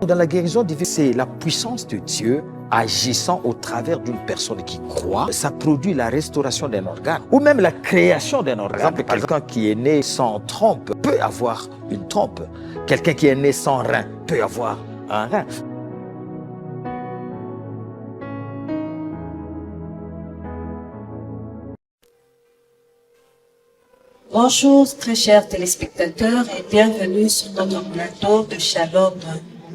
Dans la guérison divine, c'est la puissance de Dieu agissant au travers d'une personne qui croit. Ça produit la restauration d'un organe ou même la création d'un organe. Par exemple, quelqu'un qui est né sans trompe peut avoir une trompe. Quelqu'un qui est né sans rein peut avoir un rein. Bonjour très chers téléspectateurs et bienvenue sur notre plateau de Shalom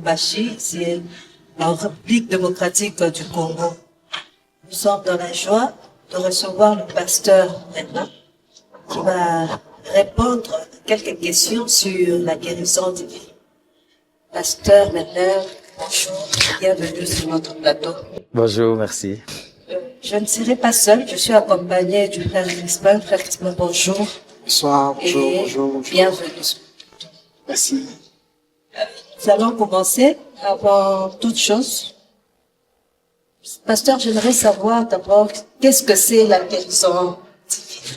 Bashi, ici en République démocratique du Congo. Nous sommes dans la joie de recevoir le pasteur maintenant qui va répondre à quelques questions sur la guérison divine. Pasteur maintenant, bonjour, bienvenue sur notre plateau. Bonjour, merci. Je ne serai pas seul, je suis accompagné du frère Crispin. Frère Crispin, bonjour. Bonsoir, bonjour. Bienvenue. Merci. Nous allons commencer avant toute chose. Pasteur, j'aimerais savoir d'abord qu'est-ce que c'est la guérison divine.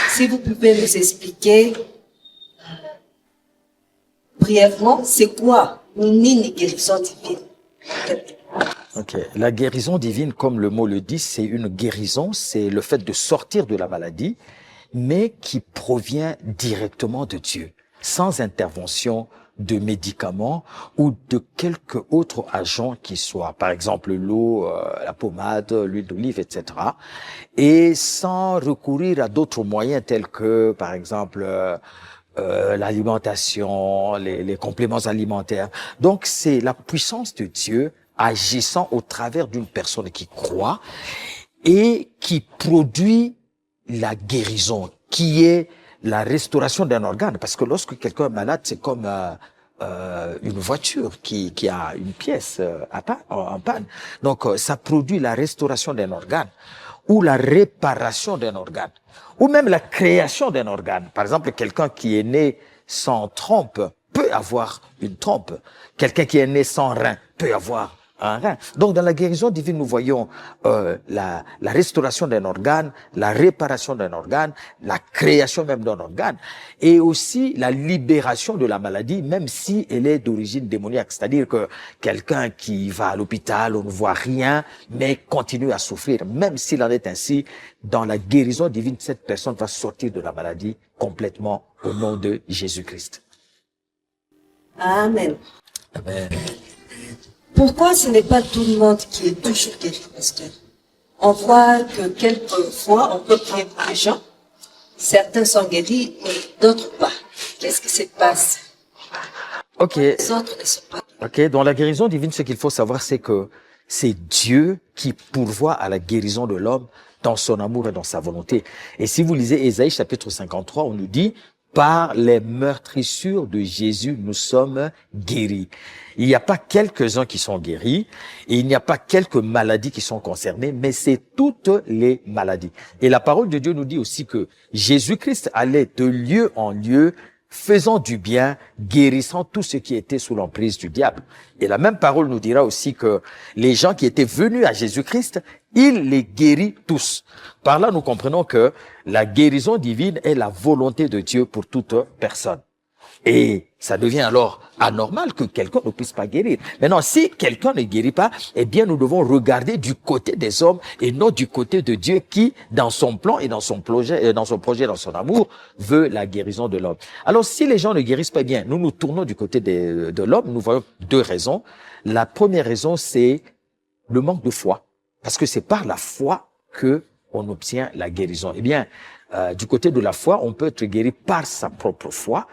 Si vous pouvez nous expliquer brièvement, c'est quoi une guérison divine? Ok. La guérison divine, comme le mot le dit, c'est une guérison, c'est le fait de sortir de la maladie, mais qui provient directement de Dieu, sans intervention de médicaments ou de quelque autre agent qui soit, par exemple l'eau, la pommade, l'huile d'olive, etc. Et sans recourir à d'autres moyens tels que, par exemple, l'alimentation, les compléments alimentaires. Donc, c'est la puissance de Dieu agissant au travers d'une personne qui croit et qui produit la guérison, qui est la restauration d'un organe. Parce que lorsque quelqu'un est malade, c'est comme une voiture qui a une pièce en panne. Donc, ça produit la restauration d'un organe ou la réparation d'un organe ou même la création d'un organe. Par exemple, quelqu'un qui est né sans trompe peut avoir une trompe. Quelqu'un qui est né sans rein peut avoir un rein. Donc, dans la guérison divine, nous voyons la restauration d'un organe, la réparation d'un organe, la création même d'un organe, et aussi la libération de la maladie, même si elle est d'origine démoniaque. C'est-à-dire que quelqu'un qui va à l'hôpital, on ne voit rien, mais continue à souffrir. Même s'il en est ainsi, dans la guérison divine, cette personne va sortir de la maladie complètement au nom de Jésus-Christ. Amen. Amen. Pourquoi ce n'est pas tout le monde qui est toujours guéri, pasteur? On voit que quelquefois, on peut prier pour les gens. Certains sont guéris, mais d'autres pas. Qu'est-ce qui se passe? Ok. Les autres ne sont pas. Ok. Dans la guérison divine, ce qu'il faut savoir, c'est que c'est Dieu qui pourvoit à la guérison de l'homme dans son amour et dans sa volonté. Et si vous lisez Ésaïe chapitre 53, on nous dit: par les meurtrissures de Jésus, nous sommes guéris. Il n'y a pas quelques-uns qui sont guéris et il n'y a pas quelques maladies qui sont concernées, mais c'est toutes les maladies. Et la parole de Dieu nous dit aussi que Jésus-Christ allait de lieu en lieu, faisant du bien, guérissant tout ce qui était sous l'emprise du diable. Et la même parole nous dira aussi que les gens qui étaient venus à Jésus-Christ, il les guérit tous. Par là, nous comprenons que la guérison divine est la volonté de Dieu pour toute personne. Et ça devient alors anormal que quelqu'un ne puisse pas guérir. Maintenant, si quelqu'un ne guérit pas, eh bien, nous devons regarder du côté des hommes et non du côté de Dieu qui, dans son plan et dans son projet, dans son amour, veut la guérison de l'homme. Alors, si les gens ne guérissent pas bien, nous nous tournons du côté de l'homme, nous voyons deux raisons. La première raison, c'est le manque de foi. Parce que c'est par la foi que on obtient la guérison. Eh bien, du côté de la foi, on peut être guéri par sa propre foi.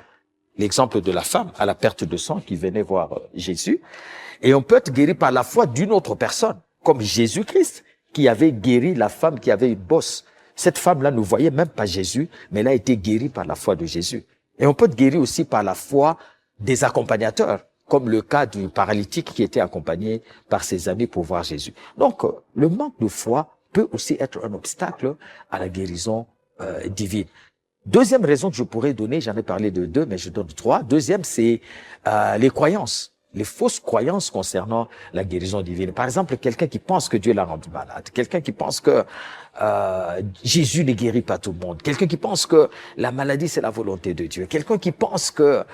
L'exemple de la femme à la perte de sang qui venait voir Jésus. Et on peut être guéri par la foi d'une autre personne, comme Jésus-Christ, qui avait guéri la femme qui avait une bosse. Cette femme-là ne voyait même pas Jésus, mais elle a été guérie par la foi de Jésus. Et on peut être guéri aussi par la foi des accompagnateurs, comme le cas du paralytique qui était accompagné par ses amis pour voir Jésus. Donc, le manque de foi peut aussi être un obstacle à la guérison divine. Deuxième raison que je pourrais donner, j'en ai parlé de deux, mais je donne trois. Deuxième, c'est les croyances, les fausses croyances concernant la guérison divine. Par exemple, quelqu'un qui pense que Dieu l'a rendu malade, quelqu'un qui pense que Jésus ne guérit pas tout le monde, quelqu'un qui pense que la maladie c'est la volonté de Dieu, quelqu'un qui pense que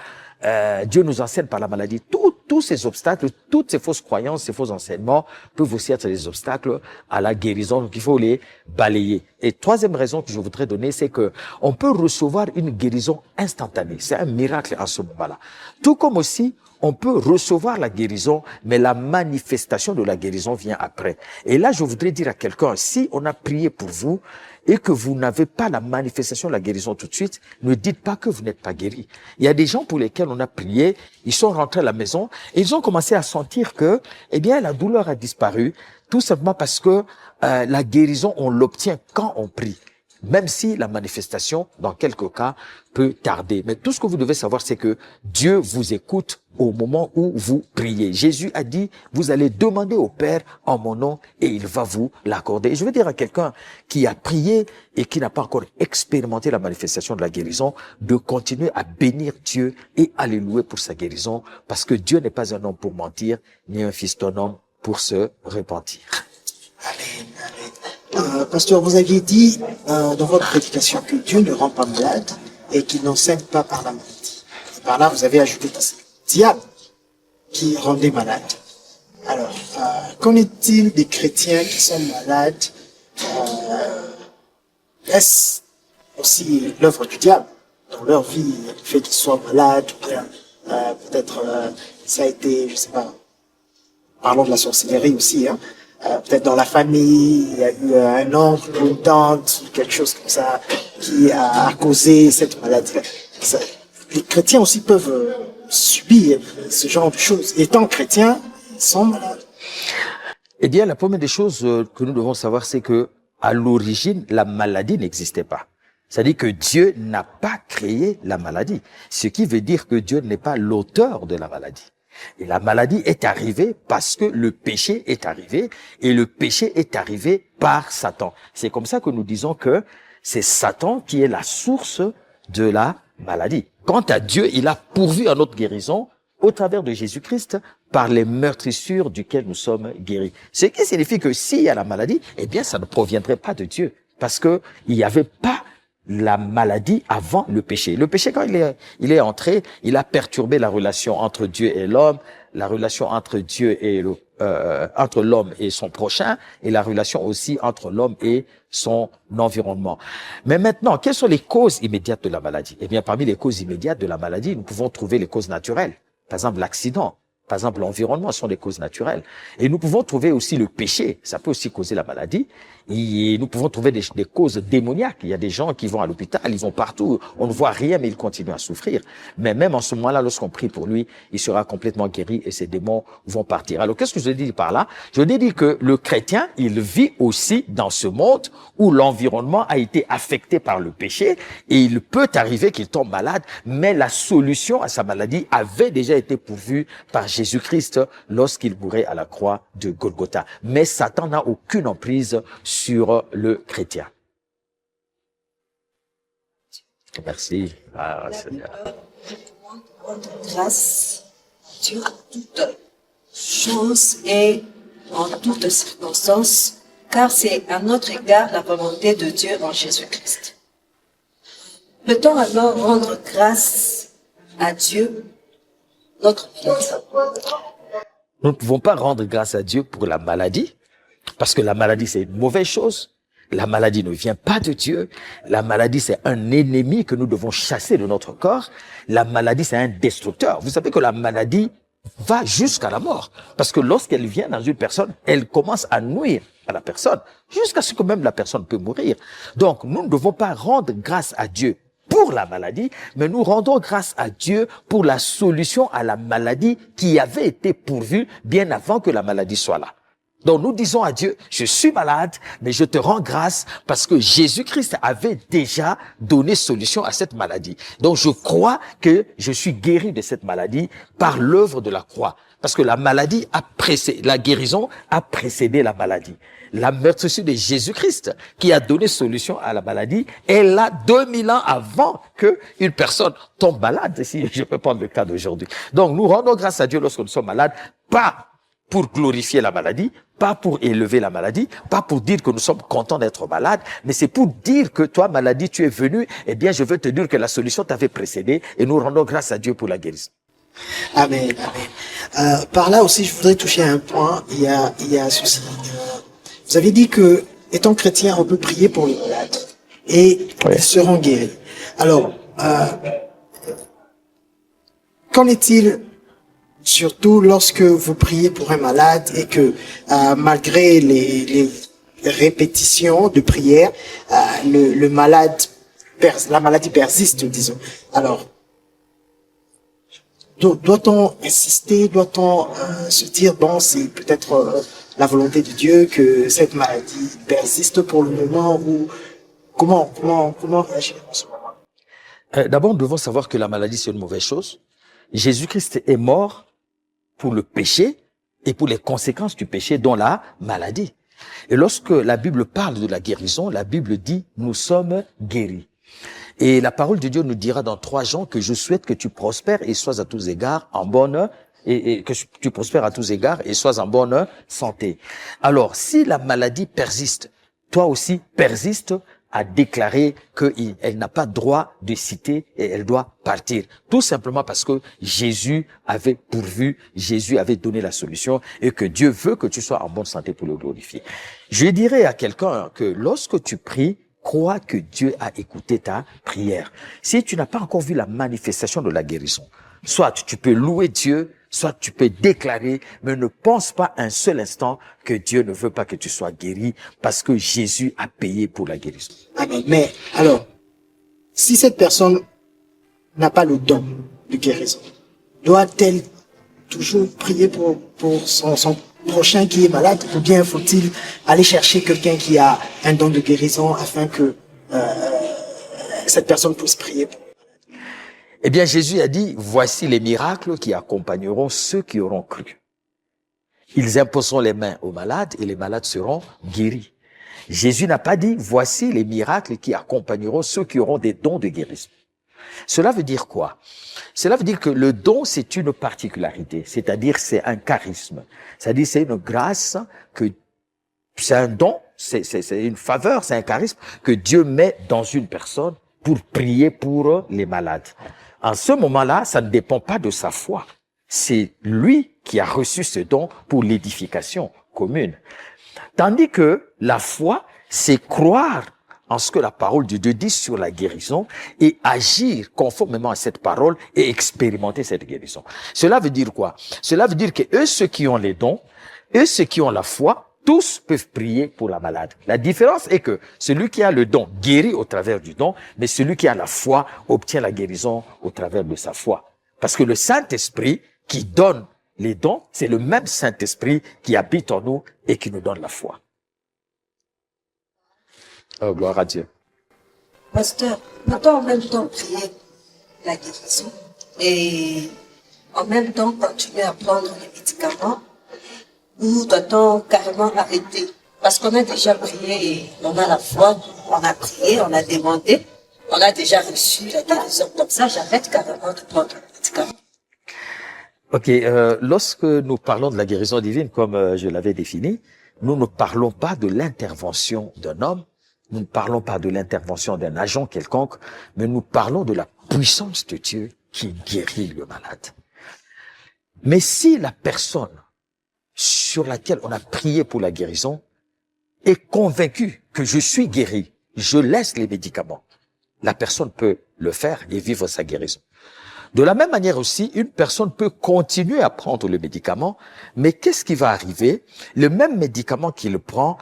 Dieu nous enseigne par la maladie. Tous ces obstacles, toutes ces fausses croyances, ces faux enseignements peuvent aussi être des obstacles à la guérison. Donc, il faut les balayer. Et troisième raison que je voudrais donner, c'est que on peut recevoir une guérison instantanée. C'est un miracle à ce moment-là. Tout comme aussi, on peut recevoir la guérison, mais la manifestation de la guérison vient après. Et là, je voudrais dire à quelqu'un, si on a prié pour vous et que vous n'avez pas la manifestation de la guérison tout de suite, ne dites pas que vous n'êtes pas guéri. Il y a des gens pour lesquels on a prié, ils sont rentrés à la maison et ils ont commencé à sentir que, eh bien, la douleur a disparu, tout simplement parce que la guérison, on l'obtient quand on prie. Même si la manifestation, dans quelques cas, peut tarder. Mais tout ce que vous devez savoir, c'est que Dieu vous écoute au moment où vous priez. Jésus a dit, vous allez demander au Père en mon nom et il va vous l'accorder. Et je veux dire à quelqu'un qui a prié et qui n'a pas encore expérimenté la manifestation de la guérison, de continuer à bénir Dieu et à le louer pour sa guérison, parce que Dieu n'est pas un homme pour mentir, ni un fils d'un homme pour se repentir. Amen, amen. Pasteur, vous aviez dit dans votre prédication que Dieu ne rend pas malade et qu'il n'enseigne pas par la maladie. Et par là, vous avez ajouté que c'est le diable qui rendait malade. Alors, qu'en est-il des chrétiens qui sont malades? Est-ce aussi l'œuvre du diable dans leur vie, le fait qu'ils soient malades, ou bien peut-être ça a été, je sais pas, parlons de la sorcellerie aussi, hein. Peut-être dans la famille, il y a eu un oncle ou une tante, quelque chose comme ça, qui a causé cette maladie. Les chrétiens aussi peuvent subir ce genre de choses. Étant chrétiens, ils sont malades. Eh bien, la première des choses que nous devons savoir, c'est que à l'origine, la maladie n'existait pas. C'est-à-dire que Dieu n'a pas créé la maladie. Ce qui veut dire que Dieu n'est pas l'auteur de la maladie. Et la maladie est arrivée parce que le péché est arrivé, et le péché est arrivé par Satan. C'est comme ça que nous disons que c'est Satan qui est la source de la maladie. Quant à Dieu, il a pourvu à notre guérison au travers de Jésus-Christ par les meurtrissures duquel nous sommes guéris. Ce qui signifie que s'il y a la maladie, eh bien ça ne proviendrait pas de Dieu, parce que il n'y avait pas la maladie avant le péché. Le péché, quand il est entré, il a perturbé la relation entre Dieu et l'homme, la relation entre Dieu et entre l'homme et son prochain, et la relation aussi entre l'homme et son environnement. Mais maintenant, quelles sont les causes immédiates de la maladie? Eh bien, parmi les causes immédiates de la maladie, nous pouvons trouver les causes naturelles. Par exemple, l'accident. Par exemple, l'environnement sont des causes naturelles. Et nous pouvons trouver aussi le péché. Ça peut aussi causer la maladie. Et nous pouvons trouver des causes démoniaques. Il y a des gens qui vont à l'hôpital, ils vont partout. On ne voit rien, mais ils continuent à souffrir. Mais même en ce moment-là, lorsqu'on prie pour lui, il sera complètement guéri et ses démons vont partir. Alors, qu'est-ce que je dis par là? Je dis que le chrétien, il vit aussi dans ce monde où l'environnement a été affecté par le péché et il peut arriver qu'il tombe malade, mais la solution à sa maladie avait déjà été pourvue par Jésus-Christ lorsqu'il mourait à la croix de Golgotha. Mais Satan n'a aucune emprise sur le chrétien. Merci. Ah, grâce sur toute chose et en toutes circonstances, car c'est à notre égard la volonté de Dieu en Jésus-Christ. Peut-on alors rendre grâce à Dieu, notre Maître? Nous ne pouvons pas rendre grâce à Dieu pour la maladie, parce que la maladie, c'est une mauvaise chose. La maladie ne vient pas de Dieu. La maladie, c'est un ennemi que nous devons chasser de notre corps. La maladie, c'est un destructeur. Vous savez que la maladie va jusqu'à la mort. Parce que lorsqu'elle vient dans une personne, elle commence à nuire à la personne, jusqu'à ce que même la personne peut mourir. Donc, nous ne devons pas rendre grâce à Dieu pour la maladie, mais nous rendons grâce à Dieu pour la solution à la maladie qui avait été pourvue bien avant que la maladie soit là. Donc nous disons à Dieu, je suis malade, mais je te rends grâce parce que Jésus-Christ avait déjà donné solution à cette maladie. Donc je crois que je suis guéri de cette maladie par l'œuvre de la croix. Parce que la maladie a précédé, la guérison a précédé la maladie. La meurtrissure de Jésus-Christ qui a donné solution à la maladie est là 2000 ans avant que une personne tombe malade. Si je peux prendre le cas d'aujourd'hui. Donc nous rendons grâce à Dieu lorsque nous sommes malades, pas pour glorifier la maladie, pas pour élever la maladie, pas pour dire que nous sommes contents d'être malades, mais c'est pour dire que toi, maladie, tu es venu, eh bien, je veux te dire que la solution t'avait précédé et nous rendons grâce à Dieu pour la guérison. Amen, amen. Par là aussi, je voudrais toucher à un point. Il y a ceci. Vous avez dit que, étant chrétien, on peut prier pour les malades et ils seront guéris. Alors, qu'en est-il surtout lorsque vous priez pour un malade et que malgré les répétitions de prière, la maladie persiste, disons. Alors, doit-on insister, doit-on se dire, bon, c'est peut-être la volonté de Dieu que cette maladie persiste pour le moment, ou comment réagir en ce moment? D'abord, nous devons savoir que la maladie, c'est une mauvaise chose. Jésus-Christ est mort pour le péché et pour les conséquences du péché, dont la maladie. Et lorsque la Bible parle de la guérison, la Bible dit « nous sommes guéris ». Et la parole de Dieu nous dira dans 3 Jean que je souhaite que tu prospères et sois à tous égards en bonne et que tu prospères à tous égards et sois en bonne santé. Alors, si la maladie persiste, toi aussi persiste à déclarer qu'elle n'a pas droit de citer et elle doit partir. Tout simplement parce que Jésus avait pourvu, Jésus avait donné la solution et que Dieu veut que tu sois en bonne santé pour le glorifier. Je dirais à quelqu'un que lorsque tu pries, crois que Dieu a écouté ta prière. Si tu n'as pas encore vu la manifestation de la guérison, soit tu peux louer Dieu, soit tu peux déclarer, mais ne pense pas un seul instant que Dieu ne veut pas que tu sois guéri parce que Jésus a payé pour la guérison. Amen. Mais alors, si cette personne n'a pas le don de guérison, doit-elle toujours prier pour son prochain qui est malade, ou bien faut-il aller chercher quelqu'un qui a un don de guérison afin que cette personne puisse prier pour? Eh bien, Jésus a dit, voici les miracles qui accompagneront ceux qui auront cru. Ils imposeront les mains aux malades et les malades seront guéris. Jésus n'a pas dit, voici les miracles qui accompagneront ceux qui auront des dons de guérison. Cela veut dire quoi? Cela veut dire que le don, c'est une particularité, c'est-à-dire c'est un charisme. C'est-à-dire c'est une grâce que, c'est un don, c'est une faveur, c'est un charisme que Dieu met dans une personne pour prier pour les malades. En ce moment-là, ça ne dépend pas de sa foi. C'est lui qui a reçu ce don pour l'édification commune. Tandis que la foi, c'est croire en ce que la parole de Dieu dit sur la guérison et agir conformément à cette parole et expérimenter cette guérison. Cela veut dire quoi? Cela veut dire que eux, ceux qui ont les dons, eux, ceux qui ont la foi, tous peuvent prier pour la malade. La différence est que celui qui a le don guérit au travers du don, mais celui qui a la foi obtient la guérison au travers de sa foi. Parce que le Saint-Esprit qui donne les dons, c'est le même Saint-Esprit qui habite en nous et qui nous donne la foi. Oh, gloire à Dieu. Pasteur, peut-on en même temps prier la guérison et en même temps continuer à prendre les médicaments, ou doit-on carrément arrêter? Parce qu'on a déjà prié et on a la foi, on a prié, on a demandé, on a déjà reçu la guérison. Comme ça, j'arrête carrément de prendre les médicaments. Ok, lorsque nous parlons de la guérison divine, comme je l'avais défini, nous ne parlons pas de l'intervention d'un homme, nous ne parlons pas de l'intervention d'un agent quelconque, mais nous parlons de la puissance de Dieu qui guérit le malade. Mais si la personne sur laquelle on a prié pour la guérison est convaincue que je suis guéri, je laisse les médicaments, la personne peut le faire et vivre sa guérison. De la même manière aussi, une personne peut continuer à prendre le médicament, mais qu'est-ce qui va arriver? Le même médicament qu'il prend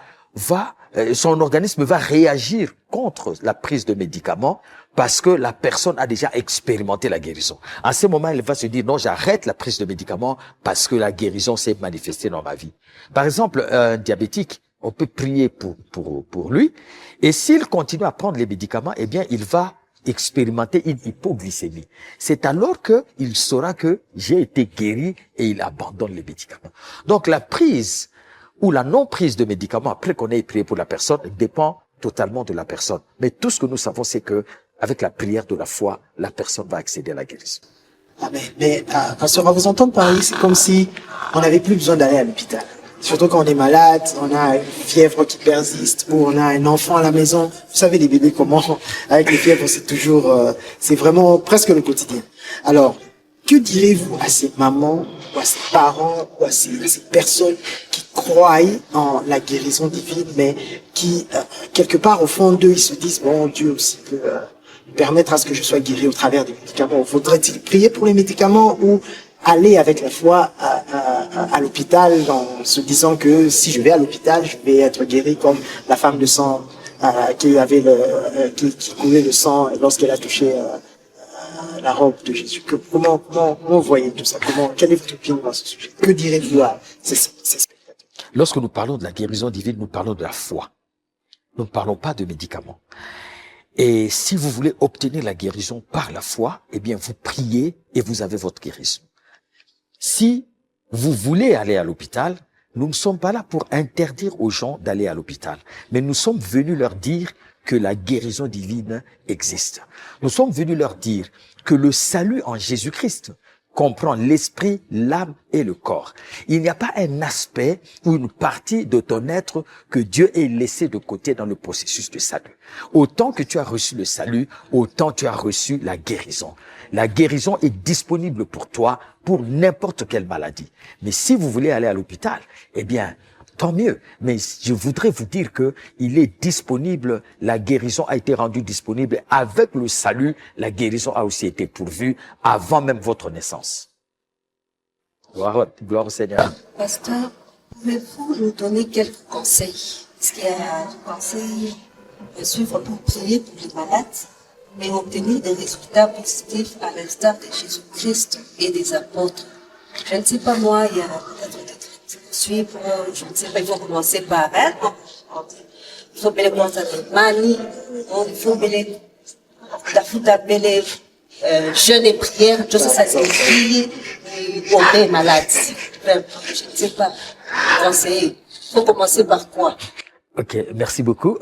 son organisme va réagir contre la prise de médicaments parce que la personne a déjà expérimenté la guérison. À ce moment, elle va se dire, non, j'arrête la prise de médicaments parce que la guérison s'est manifestée dans ma vie. Par exemple, un diabétique, on peut prier pour lui, et s'il continue à prendre les médicaments, eh bien, il va expérimenter une hypoglycémie. C'est alors qu'il saura que j'ai été guéri et il abandonne les médicaments. Donc, la prise ou la non-prise de médicaments après qu'on ait prié pour la personne dépend totalement de la personne. Mais tout ce que nous savons, c'est que avec la prière de la foi, la personne va accéder à la guérison. Amen. Mais, pasteur, à vous entendre parler, c'est comme si on n'avait plus besoin d'aller à l'hôpital. Surtout quand on est malade, on a une fièvre qui persiste ou on a un enfant à la maison. Vous savez, les bébés, comment, avec les fièvres, c'est toujours, c'est vraiment presque le quotidien. Alors, que direz-vous à ces mamans ou à ces parents ou à ces personnes qui croient en la guérison divine, mais qui, quelque part, au fond d'eux, ils se disent, bon, Dieu aussi peut permettre à ce que je sois guéri au travers des médicaments. Faudrait-il prier pour les médicaments ou aller avec la foi à l'hôpital en se disant que si je vais à l'hôpital, je vais être guéri comme la femme de sang qui avait qui coulait le sang lorsqu'elle a touché la robe de Jésus. Comment vous voyez tout ça? Quelle est votre opinion à ce sujet? Que direz-vous à ces spectateurs? Lorsque nous parlons de la guérison divine, nous parlons de la foi. Nous ne parlons pas de médicaments. Et si vous voulez obtenir la guérison par la foi, eh bien, vous priez et vous avez votre guérison. Si vous voulez aller à l'hôpital, nous ne sommes pas là pour interdire aux gens d'aller à l'hôpital, mais nous sommes venus leur dire que la guérison divine existe. Nous sommes venus leur dire que le salut en Jésus-Christ comprend l'esprit, l'âme et le corps. Il n'y a pas un aspect ou une partie de ton être que Dieu ait laissé de côté dans le processus de salut. Autant que tu as reçu le salut, autant tu as reçu la guérison. La guérison est disponible pour toi pour n'importe quelle maladie. Mais si vous voulez aller à l'hôpital, eh bien, tant mieux. Mais je voudrais vous dire que il est disponible, la guérison a été rendue disponible avec le salut. La guérison a aussi été pourvue avant même votre naissance. Gloire au Seigneur. Pasteur, pouvez-vous nous donner quelques conseils? Est-ce qu'il y a des conseils à suivre pour prier pour les malades, mais obtenir des résultats positifs à l'instar de Jésus-Christ et des apôtres? Je ne sais pas moi, il y a peut-être des trucs à suivre, je ne sais pas, il faut commencer par il faut bien commencer avec Mani, il faut bien jeûne et prière, je sais ça c'est prier pour les malades. Je ne sais pas, conseiller. Il faut commencer par quoi? Ok, merci beaucoup.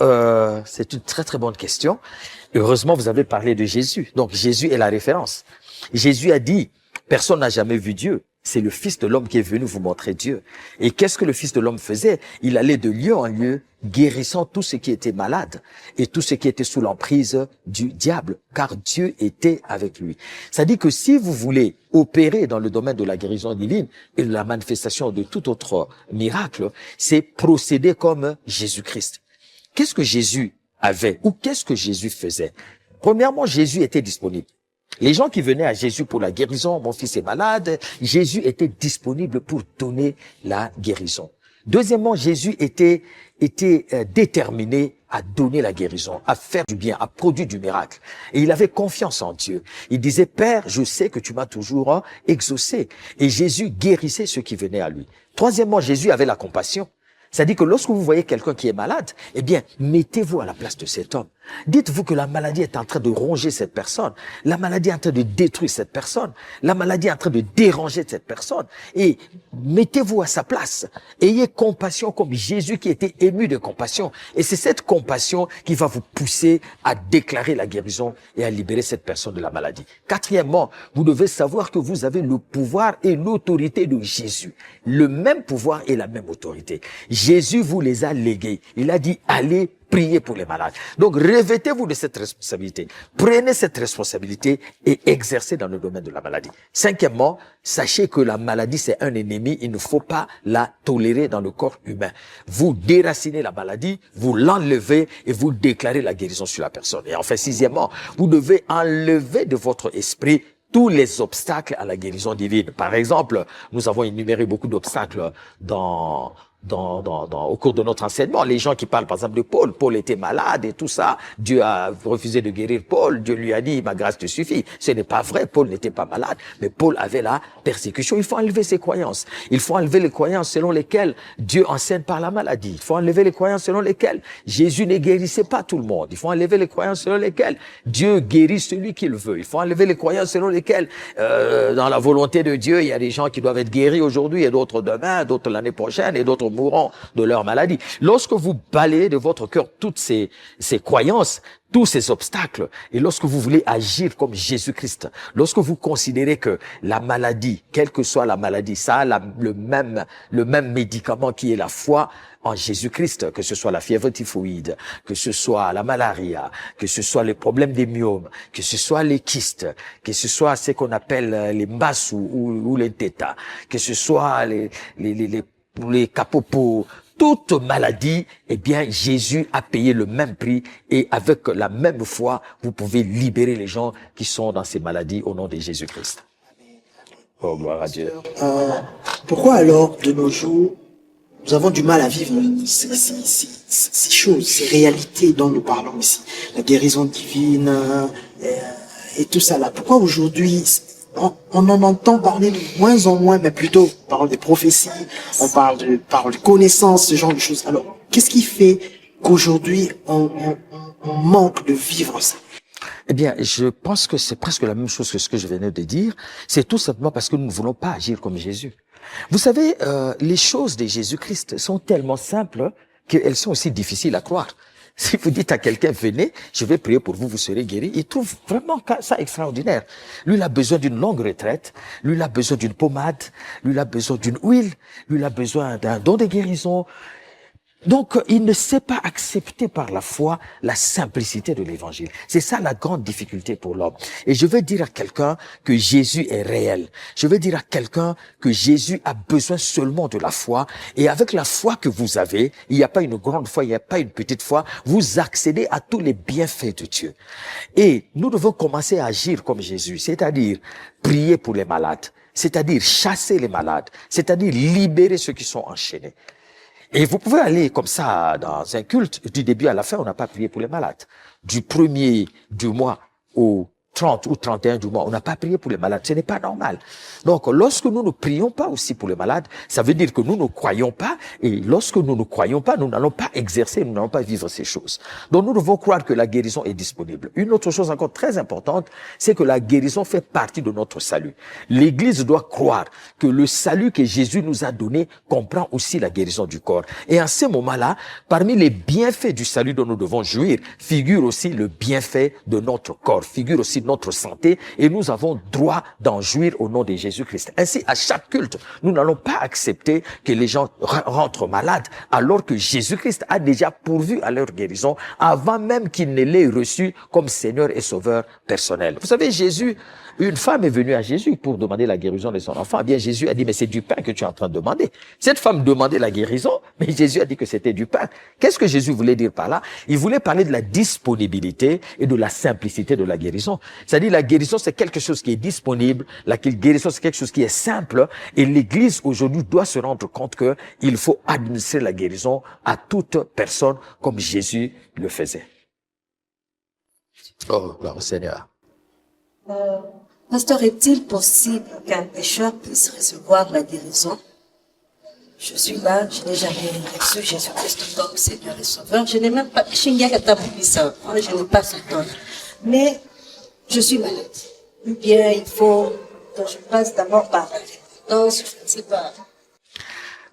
C'est une très très bonne question. Heureusement, vous avez parlé de Jésus. Donc Jésus est la référence. Jésus a dit, personne n'a jamais vu Dieu. C'est le Fils de l'homme qui est venu vous montrer Dieu. Et qu'est-ce que le Fils de l'homme faisait? Il allait de lieu en lieu, guérissant tous ceux qui étaient malades et tous ceux qui étaient sous l'emprise du diable, car Dieu était avec lui. Ça dit que si vous voulez opérer dans le domaine de la guérison divine et de la manifestation de tout autre miracle, c'est procéder comme Jésus-Christ. Qu'est-ce que Jésus avait ou qu'est-ce que Jésus faisait? Premièrement, Jésus était disponible. Les gens qui venaient à Jésus pour la guérison, mon fils est malade, Jésus était disponible pour donner la guérison. Deuxièmement, Jésus était déterminé à donner la guérison, à faire du bien, à produire du miracle. Et il avait confiance en Dieu. Il disait, Père, je sais que tu m'as toujours exaucé. Et Jésus guérissait ceux qui venaient à lui. Troisièmement, Jésus avait la compassion. C'est-à-dire que lorsque vous voyez quelqu'un qui est malade, eh bien, mettez-vous à la place de cet homme. Dites-vous que la maladie est en train de ronger cette personne. La maladie est en train de détruire cette personne. La maladie est en train de déranger cette personne. Et mettez-vous à sa place. Ayez compassion comme Jésus qui était ému de compassion. Et c'est cette compassion qui va vous pousser à déclarer la guérison et à libérer cette personne de la maladie. Quatrièmement, vous devez savoir que vous avez le pouvoir et l'autorité de Jésus. Le même pouvoir et la même autorité. Jésus vous les a légués. Il a dit, allez prier pour les malades. Donc, revêtez-vous de cette responsabilité. Prenez cette responsabilité et exercez dans le domaine de la maladie. Cinquièmement, sachez que la maladie, c'est un ennemi. Il ne faut pas la tolérer dans le corps humain. Vous déracinez la maladie, vous l'enlevez et vous déclarez la guérison sur la personne. Et enfin, sixièmement, vous devez enlever de votre esprit tous les obstacles à la guérison divine. Par exemple, nous avons énuméré beaucoup d'obstacles au cours de notre enseignement. Les gens qui parlent par exemple de Paul. Paul était malade et tout ça. Dieu a refusé de guérir Paul. Dieu lui a dit, ma grâce te suffit. Ce n'est pas vrai. Paul n'était pas malade. Mais Paul avait la persécution. Il faut enlever ses croyances. Il faut enlever les croyances selon lesquelles Dieu enseigne par la maladie. Il faut enlever les croyances selon lesquelles Jésus ne guérissait pas tout le monde. Il faut enlever les croyances selon lesquelles Dieu guérit celui qu'il veut. Il faut enlever les croyances selon lesquelles, dans la volonté de Dieu, il y a des gens qui doivent être guéris aujourd'hui et d'autres demain, d'autres l'année prochaine et d'autres mourront de leur maladie. Lorsque vous balayez de votre cœur toutes ces croyances, tous ces obstacles, et lorsque vous voulez agir comme Jésus-Christ, lorsque vous considérez que la maladie, quelle que soit la maladie, ça a le même médicament qui est la foi en Jésus-Christ, que ce soit la fièvre typhoïde, que ce soit la malaria, que ce soit les problèmes des myomes, que ce soit les kystes, que ce soit ce qu'on appelle les mbassu ou les tétas, que ce soit les capopos, toute maladie, eh bien, Jésus a payé le même prix et avec la même foi, vous pouvez libérer les gens qui sont dans ces maladies au nom de Jésus-Christ. Oh, gloire à Dieu. Pourquoi alors, de nos jours, nous avons du mal à vivre ces choses, ces réalités dont nous parlons ici, la guérison divine et tout ça là. Pourquoi aujourd'hui on en entend parler de moins en moins, mais plutôt on parle des prophéties, on parle de connaissances, ce genre de choses. Alors, qu'est-ce qui fait qu'aujourd'hui on manque de vivre ça? Eh bien, je pense que c'est presque la même chose que ce que je venais de dire. C'est tout simplement parce que nous ne voulons pas agir comme Jésus. Vous savez, les choses de Jésus-Christ sont tellement simples qu'elles sont aussi difficiles à croire. Si vous dites à quelqu'un, venez, je vais prier pour vous, vous serez guéri, il trouve vraiment ça extraordinaire. Lui, il a besoin d'une longue retraite, lui, il a besoin d'une pommade, lui, il a besoin d'une huile, lui, il a besoin d'un don de guérison. Donc, il ne sait pas accepter par la foi la simplicité de l'évangile. C'est ça la grande difficulté pour l'homme. Et je veux dire à quelqu'un que Jésus est réel. Je veux dire à quelqu'un que Jésus a besoin seulement de la foi. Et avec la foi que vous avez, il n'y a pas une grande foi, il n'y a pas une petite foi, vous accédez à tous les bienfaits de Dieu. Et nous devons commencer à agir comme Jésus, c'est-à-dire prier pour les malades, c'est-à-dire chasser les malades, c'est-à-dire libérer ceux qui sont enchaînés. Et vous pouvez aller comme ça dans un culte, du début à la fin, on n'a pas prié pour les malades. Du 1er du mois au 30 ou 31 du mois, on n'a pas prié pour les malades. Ce n'est pas normal. Donc, lorsque nous ne prions pas aussi pour les malades, ça veut dire que nous ne croyons pas. Et lorsque nous ne croyons pas, nous n'allons pas exercer, nous n'allons pas vivre ces choses. Donc, nous devons croire que la guérison est disponible. Une autre chose encore très importante, c'est que la guérison fait partie de notre salut. L'Église doit croire que le salut que Jésus nous a donné comprend aussi la guérison du corps. Et à ce moment-là, parmi les bienfaits du salut dont nous devons jouir, figure aussi le bienfait de notre corps, figure aussi notre santé, et nous avons droit d'en jouir au nom de Jésus-Christ. Ainsi, à chaque culte, nous n'allons pas accepter que les gens rentrent malades, alors que Jésus-Christ a déjà pourvu à leur guérison avant même qu'ils ne l'aient reçu comme Seigneur et Sauveur personnel. Vous savez, Jésus, une femme est venue à Jésus pour demander la guérison de son enfant. Eh bien, Jésus a dit, mais c'est du pain que tu es en train de demander. Cette femme demandait la guérison, mais Jésus a dit que c'était du pain. Qu'est-ce que Jésus voulait dire par là? Il voulait parler de la disponibilité et de la simplicité de la guérison. C'est-à-dire, la guérison, c'est quelque chose qui est disponible. La guérison, c'est quelque chose qui est simple. Et l'Église, aujourd'hui, doit se rendre compte que il faut administrer la guérison à toute personne comme Jésus le faisait. Oh, gloire au Seigneur. Pasteur, est-il possible qu'un pécheur puisse recevoir la guérison? Je suis là, je n'ai jamais reçu Jésus-Christ comme Seigneur et Sauveur. Je n'ai même pas, je n'ai pas ce don. Mais je suis malade. Ou bien il faut que je passe d'abord par la repentance, je ne sais pas.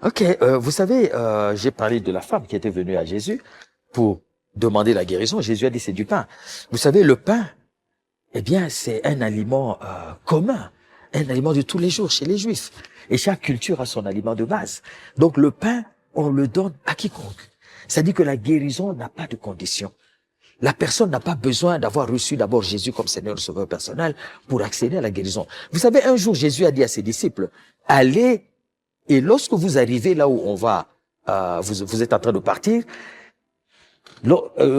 Ok, vous savez, j'ai parlé de la femme qui était venue à Jésus pour demander la guérison. Jésus a dit c'est du pain. Vous savez, le pain, eh bien, c'est un aliment commun, un aliment de tous les jours chez les Juifs. Et chaque culture a son aliment de base. Donc le pain, on le donne à quiconque. Ça dit que la guérison n'a pas de condition. La personne n'a pas besoin d'avoir reçu d'abord Jésus comme Seigneur et Sauveur personnel pour accéder à la guérison. Vous savez, un jour, Jésus a dit à ses disciples, allez, et lorsque vous arrivez là où on va, vous êtes en train de partir,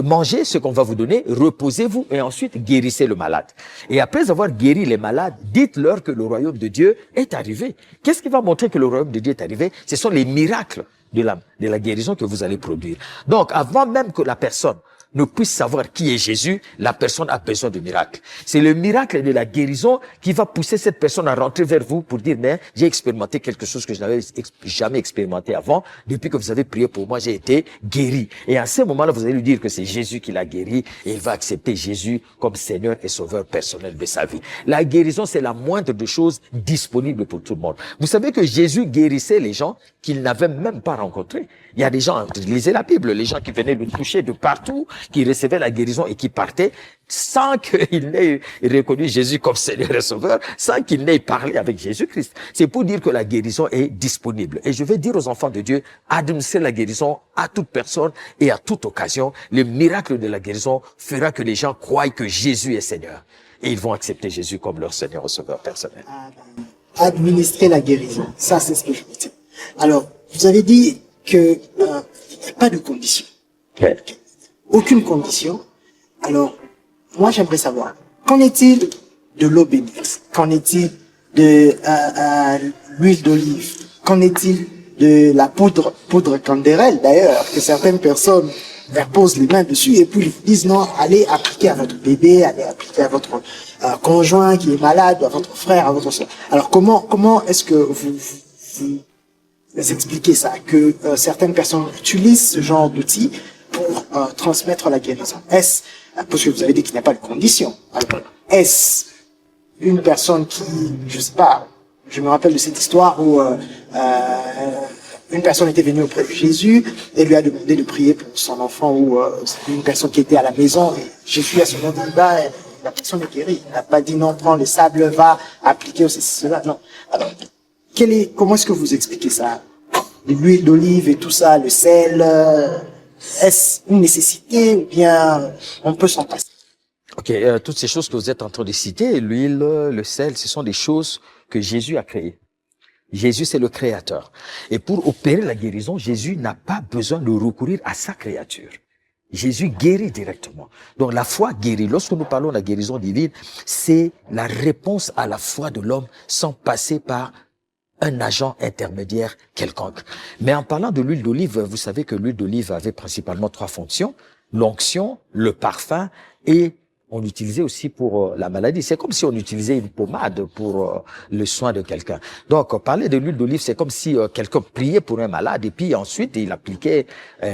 mangez ce qu'on va vous donner, reposez-vous et ensuite guérissez le malade. Et après avoir guéri les malades, dites-leur que le royaume de Dieu est arrivé. Qu'est-ce qui va montrer que le royaume de Dieu est arrivé? Ce sont les miracles de la guérison que vous allez produire. Donc, avant même que la personne ne puisse savoir qui est Jésus, la personne a besoin de miracle. C'est le miracle de la guérison qui va pousser cette personne à rentrer vers vous pour dire, mais j'ai expérimenté quelque chose que je n'avais jamais expérimenté avant. Depuis que vous avez prié pour moi, j'ai été guéri. Et à ce moment-là, vous allez lui dire que c'est Jésus qui l'a guéri et il va accepter Jésus comme Seigneur et Sauveur personnel de sa vie. La guérison, c'est la moindre des choses disponibles pour tout le monde. Vous savez que Jésus guérissait les gens qu'il n'avait même pas rencontrés. Il y a des gens, lisez la Bible, les gens qui venaient le toucher de partout, qui recevaient la guérison et qui partaient sans qu'il n'ait reconnu Jésus comme Seigneur et Sauveur, sans qu'il n'ait parlé avec Jésus-Christ. C'est pour dire que la guérison est disponible. Et je vais dire aux enfants de Dieu, administrez la guérison à toute personne et à toute occasion. Le miracle de la guérison fera que les gens croient que Jésus est Seigneur. Et ils vont accepter Jésus comme leur Seigneur et Sauveur personnel. Administrer la guérison, ça c'est ce que je veux dire. Alors, vous avez dit que il n'y a pas de condition. Okay. Aucune condition. Alors, moi j'aimerais savoir, qu'en est-il de l'eau bénite? Qu'en est-il de l'huile d'olive? Qu'en est-il de la poudre candérelle d'ailleurs, que certaines personnes posent les mains dessus et puis ils disent non, allez appliquer à votre bébé, allez appliquer à votre conjoint qui est malade, à votre frère, à votre soeur. Alors comment est-ce que vous expliquez ça, que certaines personnes utilisent ce genre d'outils pour transmettre la guérison? Est-ce, parce que vous avez dit qu'il n'y a pas de condition, alors est-ce une personne qui, je sais pas, je me rappelle de cette histoire où une personne était venue auprès de Jésus et lui a demandé de prier pour son enfant, ou une personne qui était à la maison, et Jésus a seulement dit, la personne est guérie. Il n'a pas dit non, prends le sable, va appliquer aussi cela. Non. Alors, comment est-ce que vous expliquez ça? L'huile d'olive et tout ça, le sel, est-ce une nécessité ou bien on peut s'en passer? Ok, toutes ces choses que vous êtes en train de citer, l'huile, le sel, ce sont des choses que Jésus a créées. Jésus, c'est le créateur. Et pour opérer la guérison, Jésus n'a pas besoin de recourir à sa créature. Jésus guérit directement. Donc la foi guérit. Lorsque nous parlons de la guérison divine, c'est la réponse à la foi de l'homme sans passer par un agent intermédiaire quelconque. Mais en parlant de l'huile d'olive, vous savez que l'huile d'olive avait principalement 3 fonctions: l'onction, le parfum et on l'utilisait aussi pour la maladie. C'est comme si on utilisait une pommade pour le soin de quelqu'un. Donc, parler de l'huile d'olive, c'est comme si quelqu'un priait pour un malade et puis ensuite il appliquait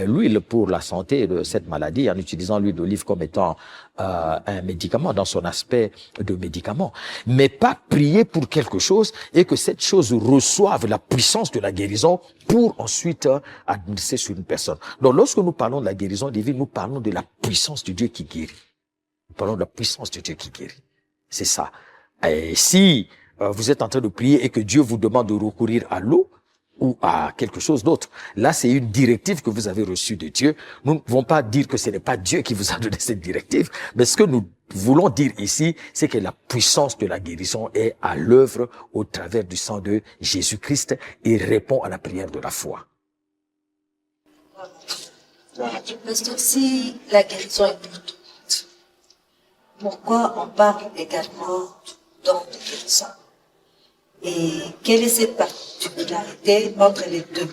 l'huile pour la santé de cette maladie en utilisant l'huile d'olive comme étant un médicament dans son aspect de médicament. Mais pas prier pour quelque chose et que cette chose reçoive la puissance de la guérison pour ensuite administrer sur une personne. Donc, lorsque nous parlons de la guérison divine, nous parlons de la puissance de Dieu qui guérit. Nous parlons de la puissance de Dieu qui guérit. C'est ça. Et si vous êtes en train de prier et que Dieu vous demande de recourir à l'eau ou à quelque chose d'autre, là c'est une directive que vous avez reçue de Dieu. Nous ne pouvons pas dire que ce n'est pas Dieu qui vous a donné cette directive, mais ce que nous voulons dire ici, c'est que la puissance de la guérison est à l'œuvre au travers du sang de Jésus-Christ et répond à la prière de la foi. Parce que si la guérison est pour tout, pourquoi on parle également du don de guérison? Et quelle est cette particularité entre les deux?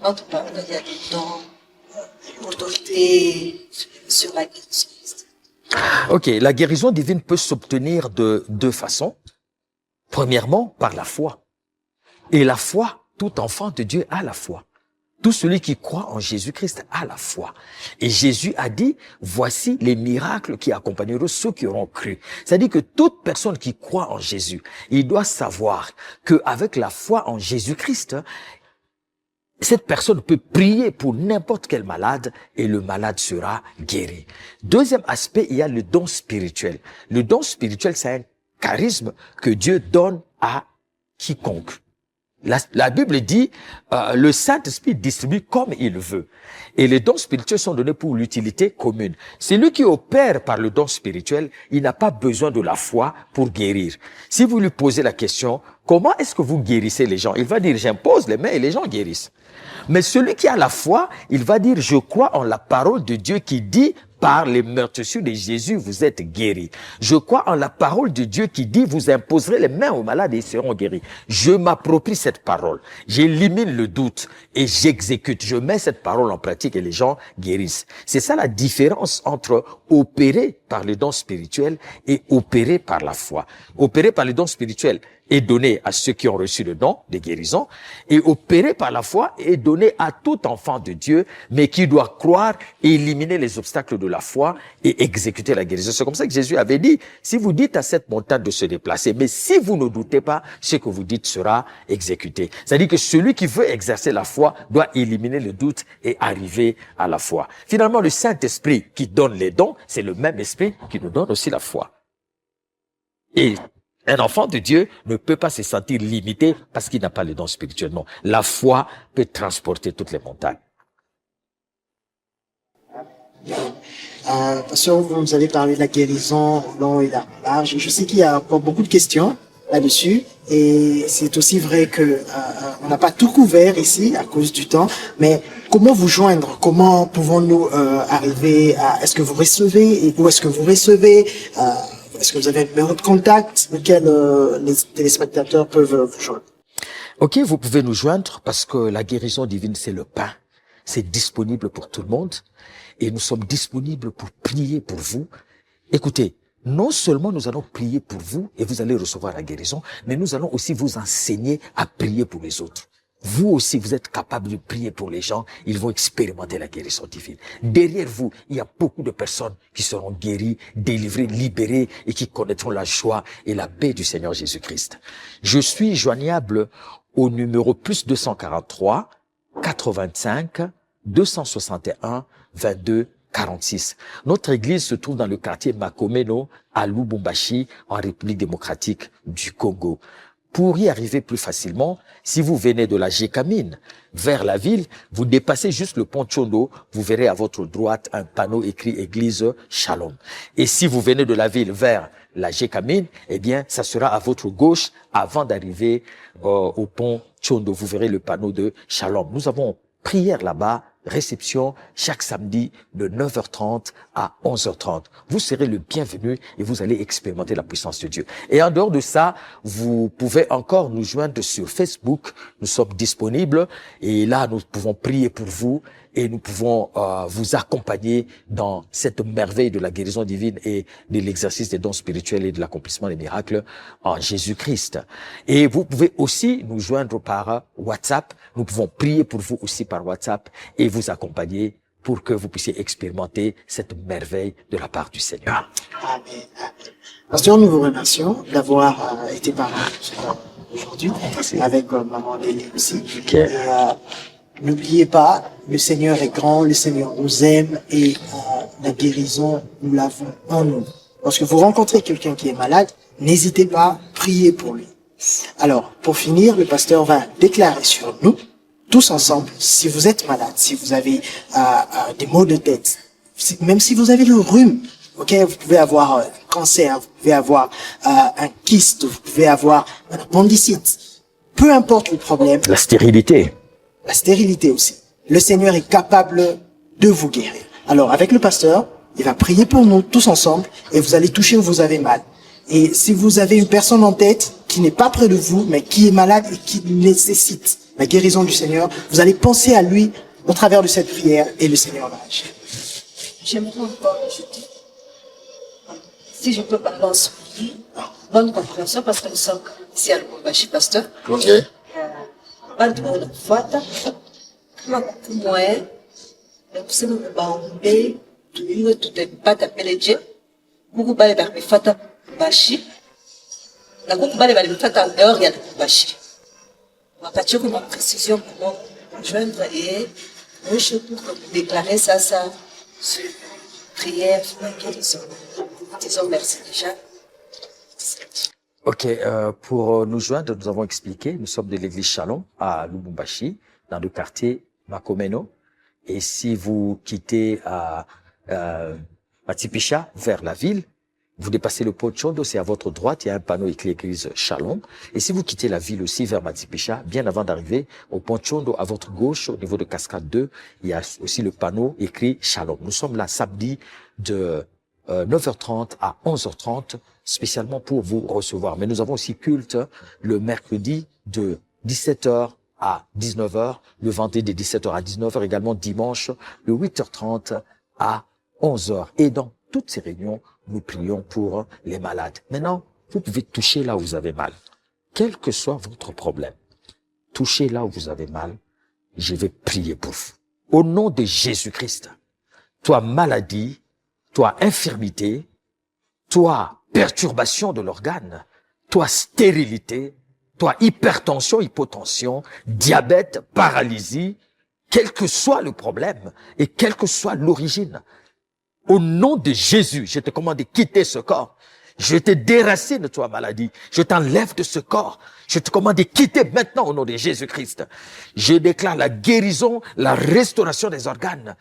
Entre par exemple, il y a des dons, autorité sur la guérison. Ok, la guérison divine peut s'obtenir de 2 façons. Premièrement, par la foi. Et la foi, tout enfant de Dieu a la foi. Tout celui qui croit en Jésus-Christ a la foi. Et Jésus a dit, voici les miracles qui accompagneront ceux qui auront cru. C'est-à-dire que toute personne qui croit en Jésus, il doit savoir qu'avec la foi en Jésus-Christ, cette personne peut prier pour n'importe quel malade et le malade sera guéri. Deuxième aspect, il y a le don spirituel. Le don spirituel, c'est un charisme que Dieu donne à quiconque. La Bible dit, le Saint-Esprit distribue comme il veut. Et les dons spirituels sont donnés pour l'utilité commune. Celui qui opère par le don spirituel, il n'a pas besoin de la foi pour guérir. Si vous lui posez la question, comment est-ce que vous guérissez les gens? Il va dire, j'impose les mains et les gens guérissent. Mais celui qui a la foi, il va dire, je crois en la parole de Dieu qui dit, par les meurtrissures de Jésus, vous êtes guéris. Je crois en la parole de Dieu qui dit, vous imposerez les mains aux malades et ils seront guéris. Je m'approprie cette parole. J'élimine le doute et j'exécute. Je mets cette parole en pratique et les gens guérissent. C'est ça la différence entre opérer par les dons spirituels et opérer par la foi. Opérer par les dons spirituels est donné à ceux qui ont reçu le don de guérison, et opérer par la foi est donné à tout enfant de Dieu, mais qui doit croire, éliminer les obstacles de la foi et exécuter la guérison. C'est comme ça que Jésus avait dit, si vous dites à cette montagne de se déplacer, mais si vous ne doutez pas, ce que vous dites sera exécuté. C'est-à-dire que celui qui veut exercer la foi doit éliminer le doute et arriver à la foi. Finalement, le Saint-Esprit qui donne les dons, c'est le même esprit qui nous donne aussi la foi. Et un enfant de Dieu ne peut pas se sentir limité parce qu'il n'a pas les dons spirituels. Non, la foi peut transporter toutes les montagnes. Pasteur, vous nous avez parlé de la guérison au long et large. Je sais qu'il y a encore beaucoup de questions là-dessus, et c'est aussi vrai que on n'a pas tout couvert ici à cause du temps. Mais comment vous joindre? Comment pouvons-nous arriver à? Est-ce que vous recevez et où est-ce que vous recevez? Est-ce que vous avez un numéro de contact auquel les téléspectateurs peuvent vous joindre? Ok, vous pouvez nous joindre parce que la guérison divine, c'est le pain. C'est disponible pour tout le monde et nous sommes disponibles pour prier pour vous. Écoutez, non seulement nous allons prier pour vous et vous allez recevoir la guérison, mais nous allons aussi vous enseigner à prier pour les autres. Vous aussi, vous êtes capable de prier pour les gens, ils vont expérimenter la guérison divine. Derrière vous, il y a beaucoup de personnes qui seront guéries, délivrées, libérées et qui connaîtront la joie et la paix du Seigneur Jésus-Christ. Je suis joignable au numéro plus 243 85 261 22 46. Notre église se trouve dans le quartier Makomeno à Lubumbashi, en République démocratique du Congo. Pour y arriver plus facilement, si vous venez de la Gécamine vers la ville, vous dépassez juste le pont Tchondo, vous verrez à votre droite un panneau écrit Église Shalom. Et si vous venez de la ville vers la Gécamine, eh bien, ça sera à votre gauche avant d'arriver au pont Tchondo. Vous verrez le panneau de Shalom. Nous avons prière là-bas, réception chaque samedi de 9h30 à 11h30. Vous serez le bienvenu et vous allez expérimenter la puissance de Dieu. Et en dehors de ça, vous pouvez encore nous joindre sur Facebook. Nous sommes disponibles et là, nous pouvons prier pour vous et nous pouvons vous accompagner dans cette merveille de la guérison divine et de l'exercice des dons spirituels et de l'accomplissement des miracles en Jésus-Christ. Et vous pouvez aussi nous joindre par WhatsApp. Nous pouvons prier pour vous aussi par WhatsApp et vous accompagner pour que vous puissiez expérimenter cette merveille de la part du Seigneur. Amen. Pasteur, nous vous remercions d'avoir été parmi nous aujourd'hui avec Maman Lélie aussi. Okay. Et, n'oubliez pas, le Seigneur est grand, le Seigneur nous aime et la guérison, nous l'avons en nous. Lorsque vous rencontrez quelqu'un qui est malade, n'hésitez pas, priez pour lui. Alors, pour finir, le pasteur va déclarer sur nous, tous ensemble, si vous êtes malade, si vous avez des maux de tête, même si vous avez le rhume, ok, vous pouvez avoir un cancer, vous pouvez avoir un kyste, vous pouvez avoir un appendicite, peu importe le problème. La stérilité. La stérilité aussi. Le Seigneur est capable de vous guérir. Alors, avec le pasteur, il va prier pour nous tous ensemble et vous allez toucher où vous avez mal. Et si vous avez une personne en tête qui n'est pas près de vous, mais qui est malade et qui nécessite la guérison du Seigneur, vous allez penser à lui au travers de cette prière et le Seigneur va agir. J'aimerais encore ajouter, si je peux parler en souvenir, bonne compréhension parce que nous sommes ici à Lubumbashi, pasteur. Ok. Bantu wanafuata kama kumwe na kusema baombe tuiwe tutapata peleje kuku bale bakifata bashi na kuku bale balimfata dehors ya Lubumbashi. Wapatie comme précision comment joindre et moi je peux déclarer ça sur prière sur la guérison. Disons merci déjà. Ok, pour nous joindre, nous avons expliqué, nous sommes de l'église Shalom à Lubumbashi, dans le quartier Makomeno. Et si vous quittez à Tipicha, vers la ville, Vous dépassez le pont Chondo, c'est à votre droite, il y a un panneau écrit église Shalom. Et si vous quittez la ville aussi vers Matipicha, bien avant d'arriver au pont Chondo, à votre gauche, au niveau de Cascade 2, il y a aussi le panneau écrit Shalom. Nous sommes là samedi de 9h30 à 11h30, spécialement pour vous recevoir. Mais nous avons aussi culte le mercredi de 17h à 19h, le vendredi de 17h à 19h, également dimanche de 8h30 à 11h. Et dans toutes ces réunions, nous prions pour les malades. Maintenant, vous pouvez toucher là où vous avez mal. Quel que soit votre problème, touchez là où vous avez mal. Je vais prier pour vous. Au nom de Jésus-Christ, toi maladie, toi infirmité, toi perturbation de l'organe, toi stérilité, toi hypertension, hypotension, diabète, paralysie, quel que soit le problème et quelle que soit l'origine, au nom de Jésus, je te commande de quitter ce corps. Je te déracine de toi maladie. Je t'enlève de ce corps. Je te commande de quitter maintenant au nom de Jésus-Christ. Je déclare la guérison, la restauration des organes.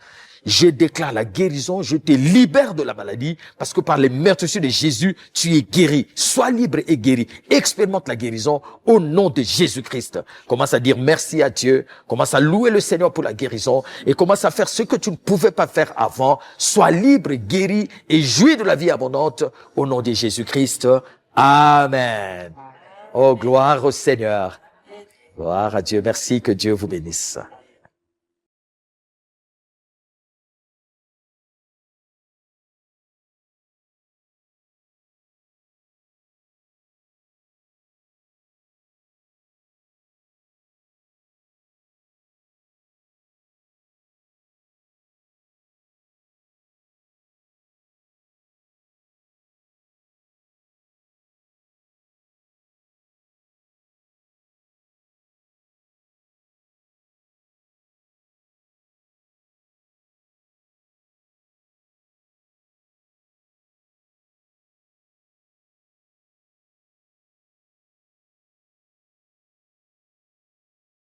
Je déclare la guérison, je te libère de la maladie parce que par les meurtrissures de Jésus, tu es guéri. Sois libre et guéri. Expérimente la guérison au nom de Jésus-Christ. Commence à dire merci à Dieu. Commence à louer le Seigneur pour la guérison et commence à faire ce que tu ne pouvais pas faire avant. Sois libre, guéri et jouis de la vie abondante au nom de Jésus-Christ. Amen. Oh, gloire au Seigneur. Gloire à Dieu. Merci, que Dieu vous bénisse.